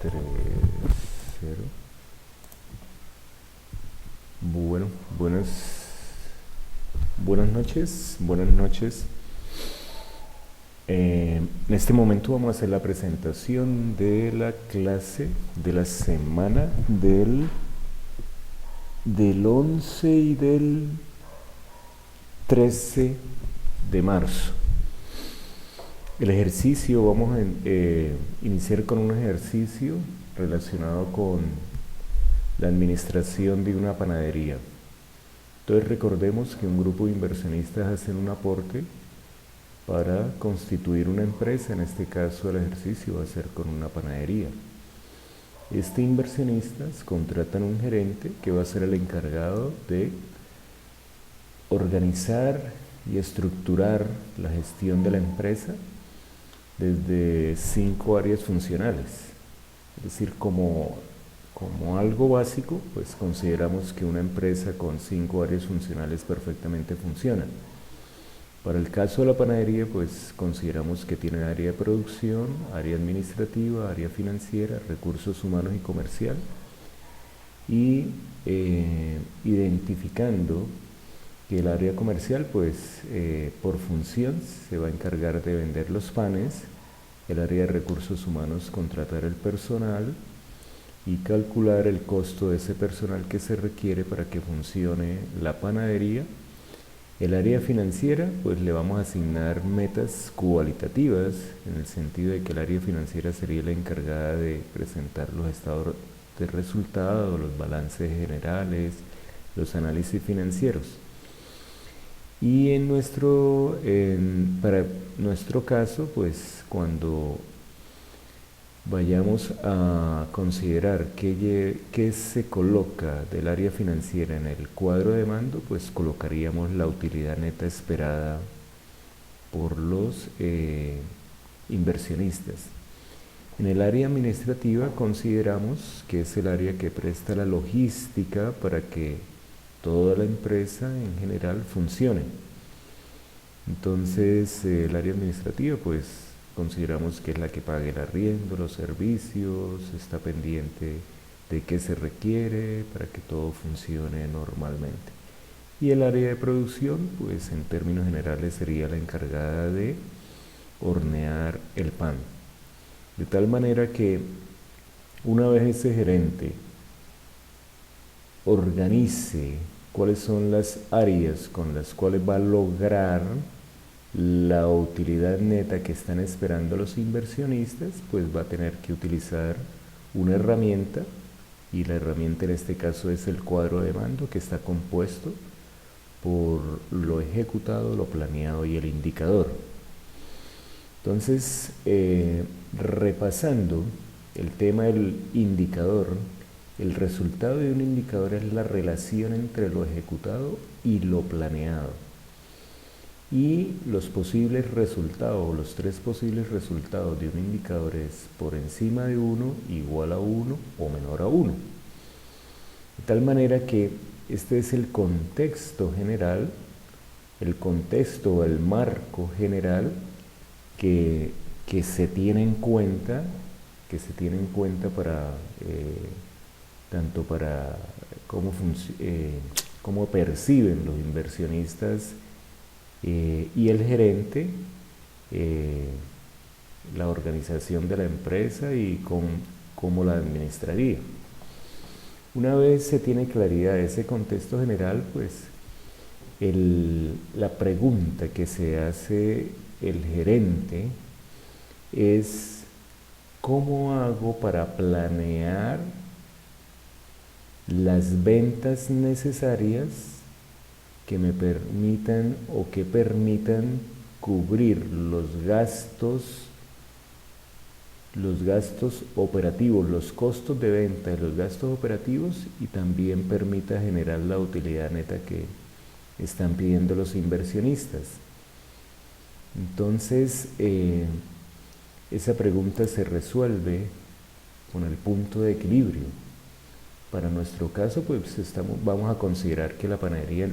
3, 0. Bueno, buenas noches, buenas noches. En este momento vamos a hacer la presentación de la clase de la semana del 11 y del 13 de marzo. El ejercicio, vamos a iniciar con un ejercicio relacionado con la administración de una panadería. Entonces recordemos que un grupo de inversionistas hacen un aporte para constituir una empresa. En este caso el ejercicio va a ser con una panadería. Inversionistas contratan un gerente que va a ser el encargado de organizar y estructurar la gestión de la empresa desde 5 áreas funcionales. Es decir, como algo básico, pues consideramos que una empresa con 5 áreas funcionales perfectamente funciona. Para el caso de la panadería, pues consideramos que tiene área de producción, área administrativa, área financiera, recursos humanos y comercial, y identificando que el área comercial, pues por función se va a encargar de vender los panes, el área de recursos humanos contratar el personal y calcular el costo de ese personal que se requiere para que funcione la panadería. El área financiera, pues le vamos a asignar metas cualitativas, en el sentido de que el área financiera sería la encargada de presentar los estados de resultados, los balances generales, los análisis financieros. Y para nuestro caso, pues cuando vayamos a considerar qué se coloca del área financiera en el cuadro de mando, pues colocaríamos la utilidad neta esperada por los inversionistas. En el área administrativa consideramos que es el área que presta la logística para que toda la empresa en general funcione. Entonces el área administrativa, pues consideramos que es la que paga el arriendo, los servicios, está pendiente de qué se requiere para que todo funcione normalmente. Y el área de producción, pues en términos generales sería la encargada de hornear el pan. De tal manera que una vez ese gerente organice cuáles son las áreas con las cuales va a lograr la utilidad neta que están esperando los inversionistas, pues va a tener que utilizar una herramienta, y la herramienta en este caso es el cuadro de mando, que está compuesto por lo ejecutado, lo planeado y el indicador. Entonces, repasando el tema del indicador, el resultado de un indicador es la relación entre lo ejecutado y lo planeado. Y los posibles resultados, los 3 posibles resultados de un indicador es por encima de 1, igual a 1 o menor a 1. De tal manera que este es el contexto general, el contexto o el marco general que se tiene en cuenta, para tanto para cómo perciben los inversionistas y el gerente la organización de la empresa y cómo la administraría. Una vez se tiene claridad de ese contexto general, pues la pregunta que se hace el gerente es: ¿cómo hago para planear las ventas necesarias que me permitan o que permitan cubrir los gastos operativos, los costos de venta y los gastos operativos, y también permita generar la utilidad neta que están pidiendo los inversionistas? Entonces, esa pregunta se resuelve con el punto de equilibrio. Para nuestro caso, pues vamos a considerar que la panadería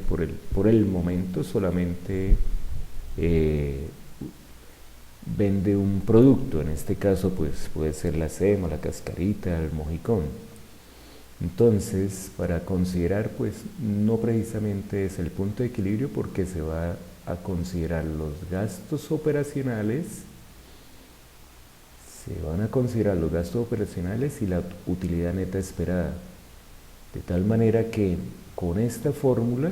por el momento solamente vende un producto, en este caso pues puede ser la sema, la cascarita, el mojicón. Entonces, para considerar, pues no precisamente es el punto de equilibrio porque se va a considerar los gastos operacionales, se van a considerar los gastos operacionales y la utilidad neta esperada. De tal manera que con esta fórmula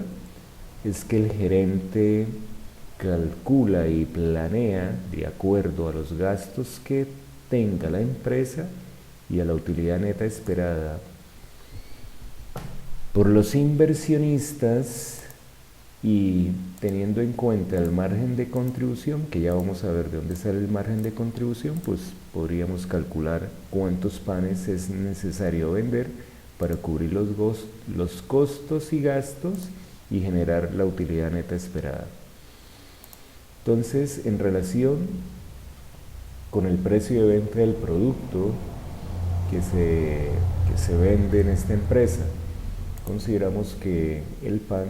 es que el gerente calcula y planea de acuerdo a los gastos que tenga la empresa y a la utilidad neta esperada por los inversionistas, y teniendo en cuenta el margen de contribución, que ya vamos a ver de dónde sale el margen de contribución, pues podríamos calcular cuántos panes es necesario vender para cubrir los costos y gastos y generar la utilidad neta esperada. Entonces, en relación con el precio de venta del producto que se vende en esta empresa, consideramos que el pan,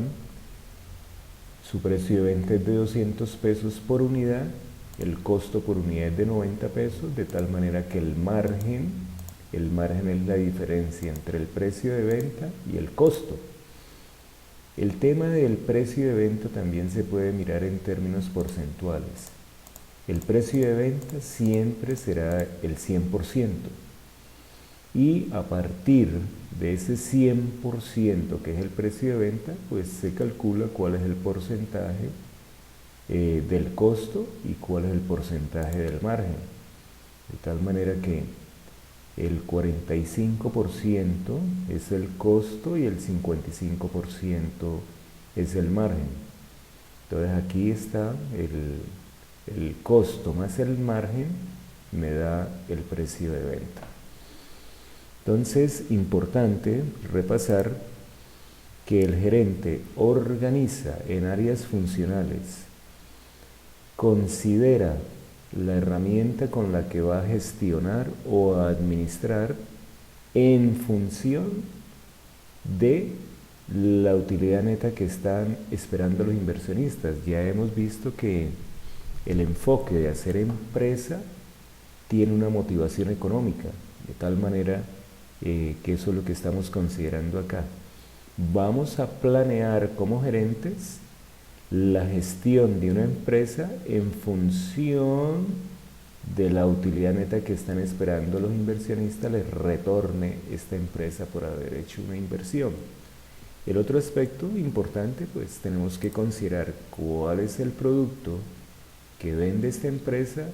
su precio de venta es de 200 pesos por unidad, el costo por unidad es de 90 pesos, de tal manera que el margen es la diferencia entre el precio de venta y el costo. El tema del precio de venta también se puede mirar en términos porcentuales. El precio de venta siempre será el 100%. Y a partir de ese 100% que es el precio de venta, pues se calcula cuál es el porcentaje del costo y cuál es el porcentaje del margen. De tal manera que el 45% es el costo y el 55% es el margen. Entonces aquí está el costo más el margen, me da el precio de venta. Entonces, importante repasar que el gerente organiza en áreas funcionales, considera la herramienta con la que va a gestionar o a administrar en función de la utilidad neta que están esperando los inversionistas. Ya hemos visto que el enfoque de hacer empresa tiene una motivación económica, de tal manera que eso es lo que estamos considerando acá. Vamos a planear como gerentes la gestión de una empresa en función de la utilidad neta que están esperando los inversionistas les retorne esta empresa por haber hecho una inversión. El otro aspecto importante, pues tenemos que considerar cuál es el producto que vende esta empresa,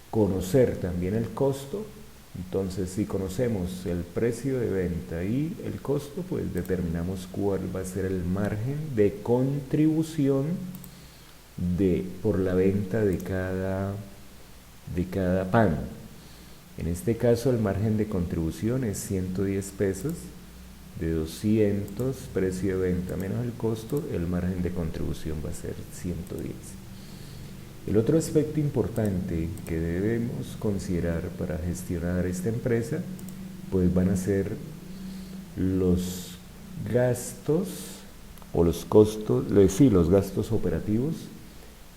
conocer también el costo. Entonces, si conocemos el precio de venta y el costo, pues determinamos cuál va a ser el margen de contribución por la venta de cada pan. En este caso, el margen de contribución es 110 pesos, de 200 precio de venta menos el costo, el margen de contribución va a ser 110. El otro aspecto importante que debemos considerar para gestionar esta empresa, pues van a ser los gastos o los costos, los gastos operativos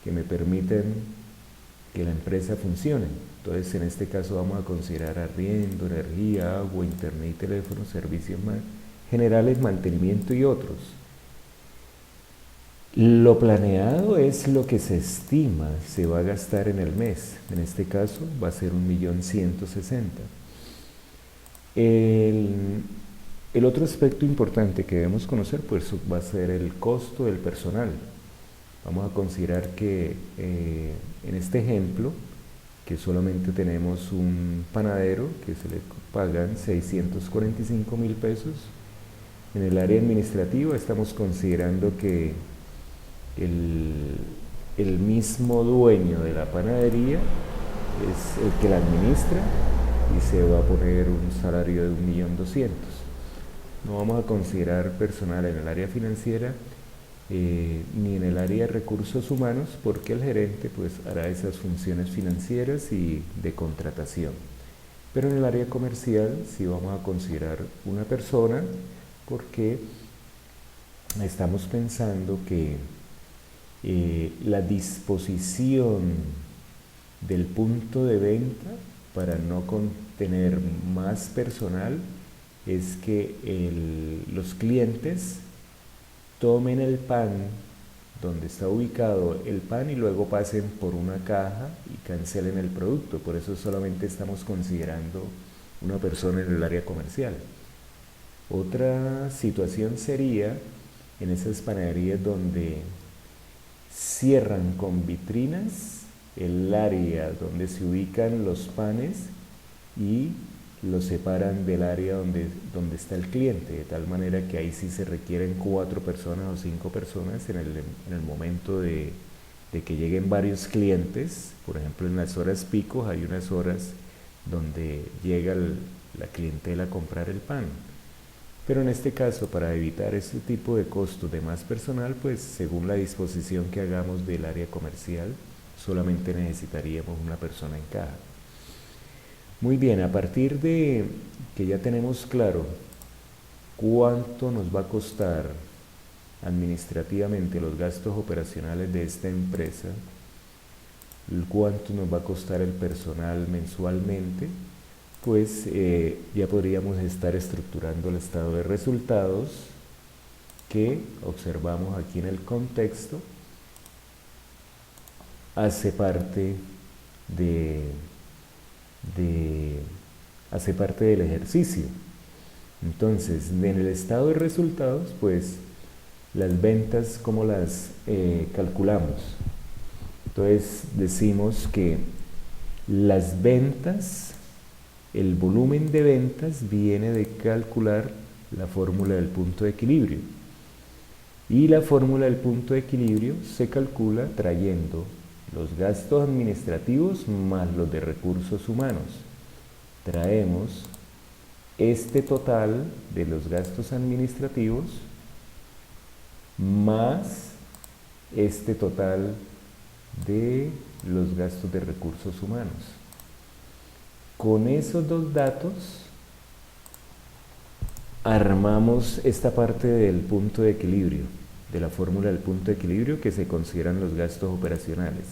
que me permiten que la empresa funcione. Entonces, en este caso vamos a considerar arriendo, energía, agua, internet y teléfono, servicios generales, mantenimiento y otros. Lo planeado es lo que se estima se va a gastar en el mes. En este caso va a ser 1.160.000. El otro aspecto importante que debemos conocer pues va a ser el costo del personal. Vamos a considerar que en este ejemplo, que solamente tenemos un panadero que se le pagan 645.000 pesos. En el área administrativa estamos considerando que el mismo dueño de la panadería es el que la administra y se va a poner un salario de 1.200.000. No vamos a considerar personal en el área financiera ni en el área de recursos humanos, porque el gerente pues hará esas funciones financieras y de contratación. Pero en el área comercial sí vamos a considerar una persona, porque estamos pensando que La disposición del punto de venta para no contener más personal es que los clientes tomen el pan donde está ubicado el pan y luego pasen por una caja y cancelen el producto. Por eso solamente estamos considerando una persona en el área comercial. Otra situación sería en esas panaderías donde cierran con vitrinas el área donde se ubican los panes y los separan del área donde está el cliente, de tal manera que ahí sí se requieren 4 personas o 5 personas en el momento de que lleguen varios clientes. Por ejemplo, en las horas picos hay unas horas donde llega la clientela a comprar el pan. Pero en este caso, para evitar este tipo de costos de más personal, pues según la disposición que hagamos del área comercial, solamente necesitaríamos una persona en caja. Muy bien, a partir de que ya tenemos claro cuánto nos va a costar administrativamente los gastos operacionales de esta empresa, cuánto nos va a costar el personal mensualmente, pues ya podríamos estar estructurando el estado de resultados que observamos aquí en el contexto. Hace parte hace parte del ejercicio. Entonces, en el estado de resultados, pues las ventas, ¿cómo las calculamos? Entonces decimos que las ventas, el volumen de ventas viene de calcular la fórmula del punto de equilibrio. Y la fórmula del punto de equilibrio se calcula trayendo los gastos administrativos más los de recursos humanos. Traemos este total de los gastos administrativos más este total de los gastos de recursos humanos. Con esos dos datos armamos esta parte del punto de equilibrio, de la fórmula del punto de equilibrio que se consideran los gastos operacionales.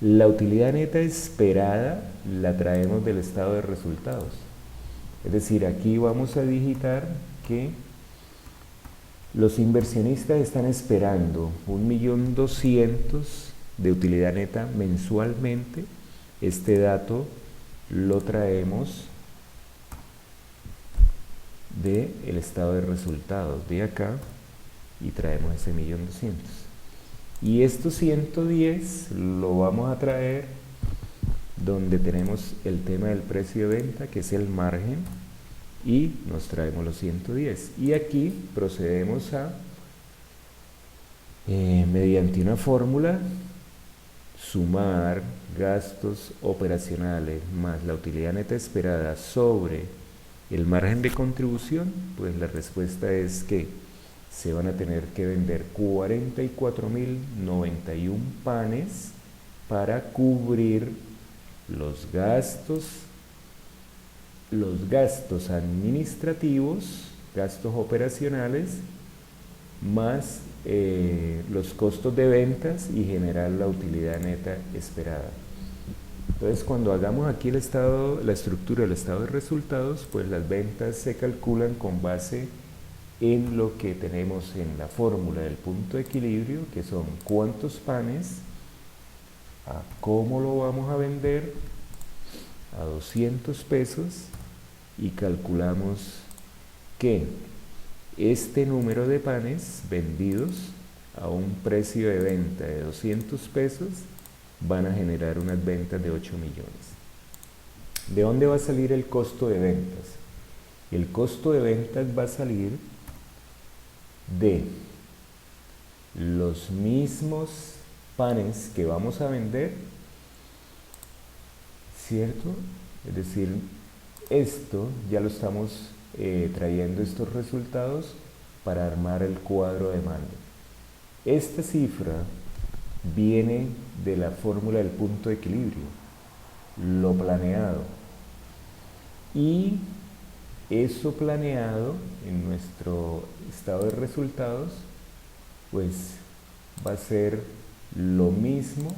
La utilidad neta esperada la traemos del estado de resultados. Es decir, aquí vamos a digitar que los inversionistas están esperando 1.200.000 de utilidad neta mensualmente. Este dato lo traemos del estado de resultados de acá y traemos ese 1.200.000. Y estos 110 lo vamos a traer donde tenemos el tema del precio de venta, que es el margen, y nos traemos los 110. Y aquí procedemos a, mediante una fórmula, sumar gastos operacionales más la utilidad neta esperada sobre el margen de contribución. Pues la respuesta es que se van a tener que vender 44.091 panes para cubrir los gastos administrativos, gastos operacionales, más los costos de ventas y generar la utilidad neta esperada. Entonces, cuando hagamos aquí la estructura del estado de resultados, pues las ventas se calculan con base en lo que tenemos en la fórmula del punto de equilibrio, que son cuántos panes, a cómo lo vamos a vender, a 200 pesos, y calculamos que este número de panes vendidos a un precio de venta de 200 pesos van a generar unas ventas de 8 millones. ¿De dónde va a salir el costo de ventas? El costo de ventas va a salir de los mismos panes que vamos a vender, ¿cierto? Es decir, esto ya lo estamos trayendo estos resultados para armar el cuadro de mando. Esta cifra viene de la fórmula del punto de equilibrio, lo planeado. Y eso planeado en nuestro estado de resultados, pues va a ser lo mismo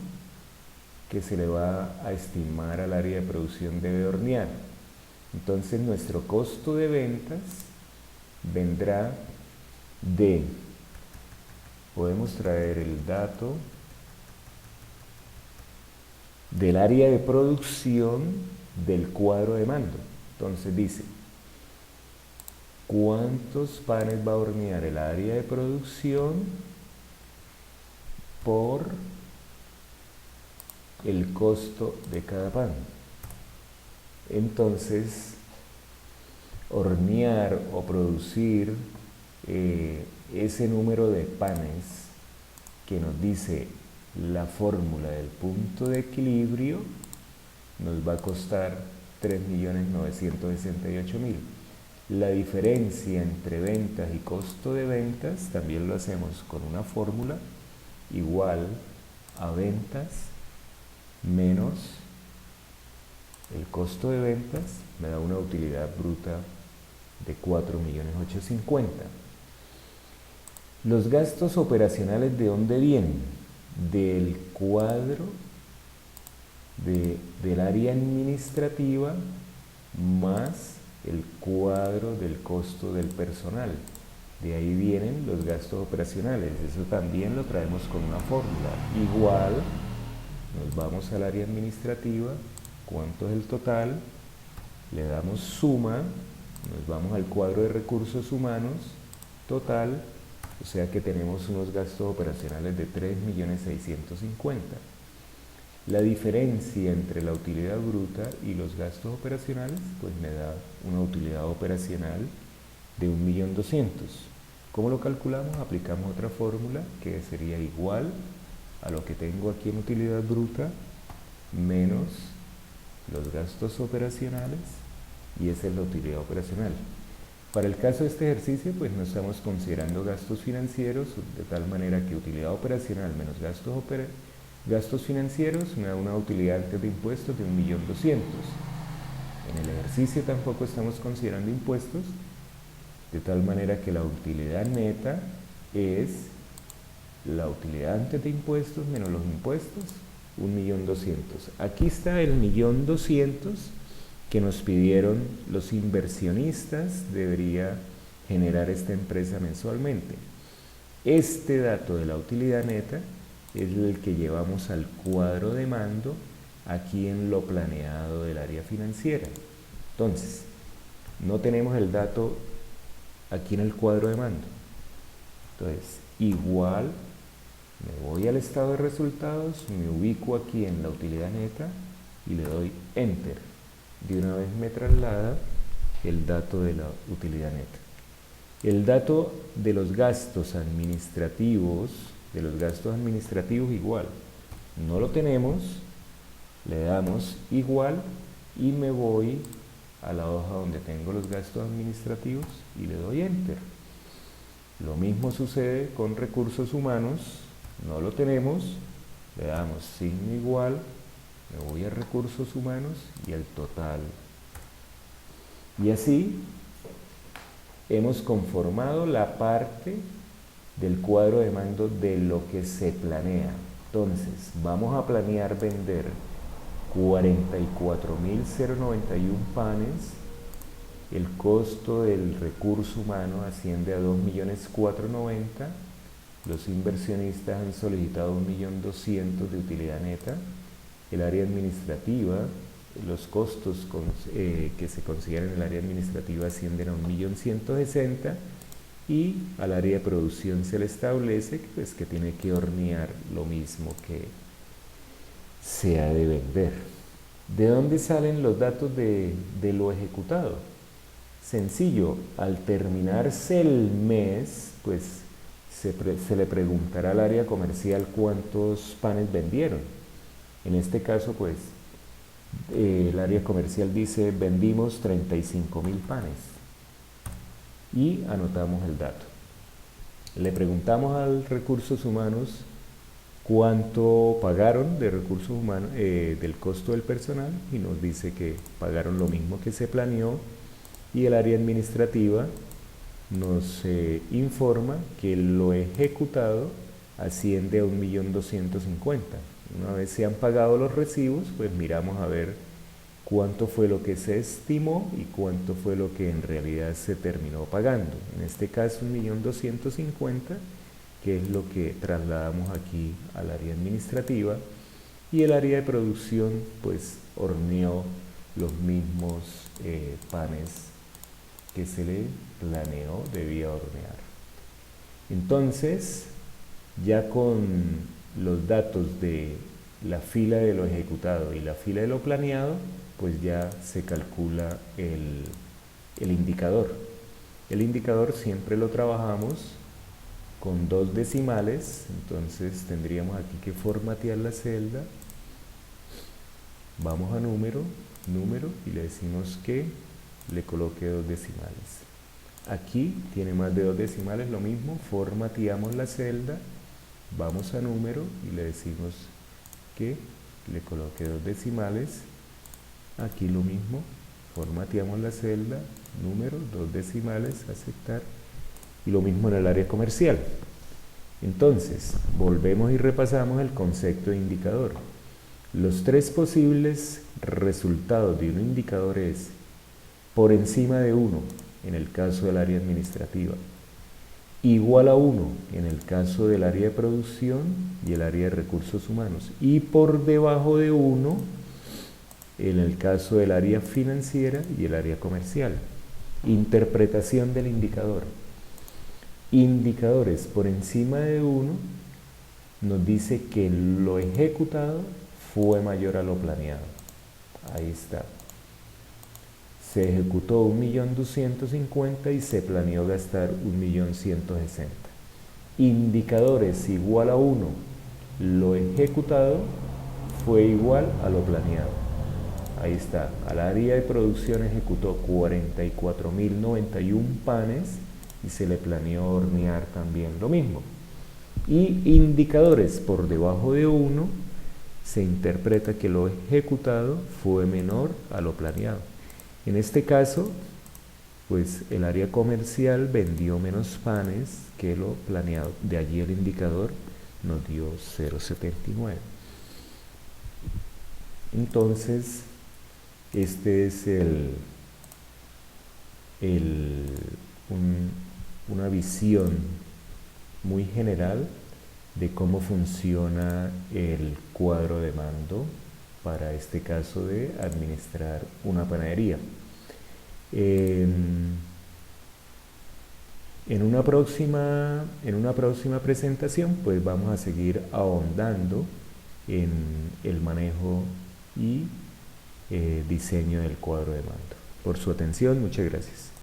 que se le va a estimar al área de producción de hornear. Entonces nuestro costo de ventas vendrá de, podemos traer el dato del área de producción del cuadro de mando. Entonces dice, ¿cuántos panes va a hornear el área de producción por el costo de cada pan? Entonces, hornear o producir ese número de panes que nos dice la fórmula del punto de equilibrio nos va a costar 3.968.000. La diferencia entre ventas y costo de ventas también lo hacemos con una fórmula igual a ventas menos el costo de ventas, me da una utilidad bruta de 4.850.000. Los gastos operacionales, ¿de dónde vienen? Del cuadro del área administrativa más el cuadro del costo del personal. De ahí vienen los gastos operacionales. Eso también lo traemos con una fórmula. Igual, nos vamos al área administrativa, ¿cuánto es el total? Le damos suma, nos vamos al cuadro de recursos humanos, total, o sea que tenemos unos gastos operacionales de 3.650.000. La diferencia entre la utilidad bruta y los gastos operacionales, pues me da una utilidad operacional de 1.200.000. ¿Cómo lo calculamos? Aplicamos otra fórmula que sería igual a lo que tengo aquí en utilidad bruta menos los gastos operacionales, y esa es la utilidad operacional. Para el caso de este ejercicio, pues no estamos considerando gastos financieros, de tal manera que utilidad operacional menos gastos financieros me da una utilidad antes de impuestos de 1.200.000. En el ejercicio tampoco estamos considerando impuestos, de tal manera que la utilidad neta es la utilidad antes de impuestos menos los impuestos, 1.200.000. Aquí está el 1.200.000 que nos pidieron los inversionistas, debería generar esta empresa mensualmente. Este dato de la utilidad neta es el que llevamos al cuadro de mando aquí en lo planeado del área financiera. Entonces, no tenemos el dato aquí en el cuadro de mando. Entonces, igual, me voy al estado de resultados, me ubico aquí en la utilidad neta y le doy Enter. De una vez me traslada el dato de la utilidad neta. El dato de los gastos administrativos, igual, no lo tenemos, le damos igual y me voy a la hoja donde tengo los gastos administrativos y le doy Enter. Lo mismo sucede con recursos humanos, no lo tenemos, le damos signo igual, me voy a recursos humanos y al total. Y así hemos conformado la parte del cuadro de mando de lo que se planea. Entonces, vamos a planear vender 44.091 panes. El costo del recurso humano asciende a 2.490.000. Los inversionistas han solicitado 1.200.000 de utilidad neta. El área administrativa, los costos que se consideran en el área administrativa ascienden a 1.160.000 y al área de producción se le establece pues, que tiene que hornear lo mismo que se ha de vender. ¿De dónde salen los datos de lo ejecutado? Sencillo, al terminarse el mes, pues se le preguntará al área comercial cuántos panes vendieron. En este caso, pues, el área comercial dice, vendimos 35.000 panes. Y anotamos el dato. Le preguntamos al recursos humanos cuánto pagaron de recursos humanos, del costo del personal, y nos dice que pagaron lo mismo que se planeó, y el área administrativa nos informa que lo ejecutado asciende a 1.250.000. Una vez se han pagado los recibos, pues miramos a ver cuánto fue lo que se estimó y cuánto fue lo que en realidad se terminó pagando. En este caso 1.250.000, que es lo que trasladamos aquí al área administrativa, y el área de producción pues horneó los mismos panes que se le planeó debía hornear. Entonces, ya con los datos de la fila de lo ejecutado y la fila de lo planeado, pues ya se calcula el indicador. El indicador siempre lo trabajamos con 2 decimales, entonces tendríamos aquí que formatear la celda. Vamos a número, y le decimos que le coloque 2 decimales. Aquí tiene más de 2 decimales, lo mismo, formateamos la celda, vamos a número y le decimos que le coloque 2 decimales. Aquí lo mismo, formateamos la celda, número, 2 decimales, aceptar, y lo mismo en el área comercial. Entonces, volvemos y repasamos el concepto de indicador. Los 3 posibles resultados de un indicador es por encima de 1 en el caso del área administrativa, igual a 1 en el caso del área de producción y el área de recursos humanos, y por debajo de 1 en el caso del área financiera y el área comercial. Interpretación del indicador. Indicadores por encima de 1 nos dice que lo ejecutado fue mayor a lo planeado. Ahí está. Se ejecutó 1.250.000 y se planeó gastar 1.160.000. Indicadores igual a 1. Lo ejecutado fue igual a lo planeado. Ahí está. Al área de producción ejecutó 44.091 panes y se le planeó hornear también lo mismo. Y indicadores por debajo de 1 se interpreta que lo ejecutado fue menor a lo planeado. En este caso, pues el área comercial vendió menos panes que lo planeado. De allí el indicador nos dio 0,79. Entonces, este es una visión muy general de cómo funciona el cuadro de mando para este caso de administrar una panadería. En una próxima presentación pues vamos a seguir ahondando en el manejo y diseño del cuadro de mando. Por su atención, muchas gracias.